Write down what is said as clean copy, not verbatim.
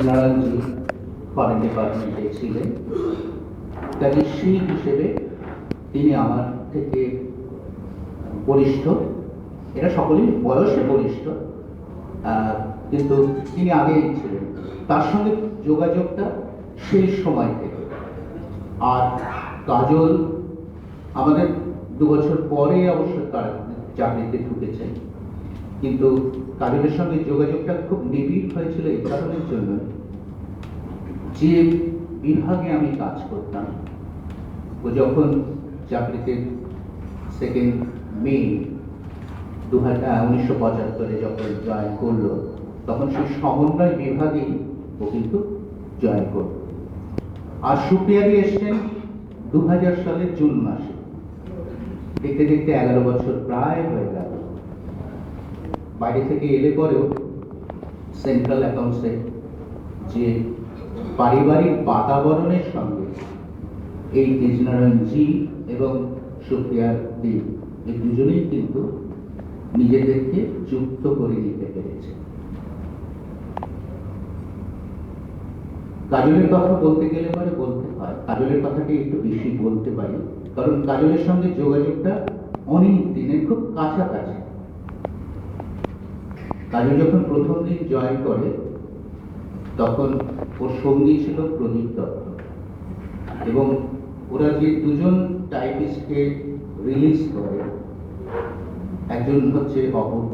নারায়ণজি foreign ডিপার্টমেন্টে ছিলেন, কাজে সেই হিসেবে তিনি আমার থেকে বরিষ্ঠ। এরা সকলেই বয়সে বরিষ্ঠ, কিন্তু তিনি আগেই ছিলেন। তার সঙ্গে যোগাযোগটা সেই সময় থেকে। আর কাজল আমাদের 2 বছর পরে অবশ্য তার চাকরিতে ঢুকেছেন, কিন্তু কাজলের সঙ্গে যোগাযোগটা খুব নিবিড় হয়েছিল এই কারণের জন্য, যে বিভাগে আমি কাজ করতাম ও যখন চাকরিতে 2 মে 1975 যখন জয়েন করলো, তখন সেই সমন্বয় বিভাগেই ও কিন্তু জয়েন করল। আর সুপ্রিয়াদি এসছেন 2000 সালের জুন মাসে। দেখতে দেখতে 11 বছর প্রায় হয়ে গেল। বাইরে থেকে এলে পরেও সেন্ট্রাল অ্যাকাউন্টসে যে পারিবারিক বাতাবরণের সঙ্গে এই তেজনারায়ণজি এবং সুপ্রিয়া দি এই দুজনেই কিন্তু নিজেদেরকে যুক্ত করে নিতে পেরেছে। কাজলের কথা বলতে গেলে পরে বলতে হয়, কাজলের কথাটি একটু বেশি বলতে পারি, কারণ কাজলের সঙ্গে যোগাযোগটা অনেক দিনের খুব কাছাকাছি। কাজল যখন প্রথম দিন জয়েন করে, তখন ওর সঙ্গী ছিল প্রদীপ দত্ত, এবং ওরা যে দুজন টাইপিস্টকে রিলিজ করে, একজন হচ্ছে অপূর্ব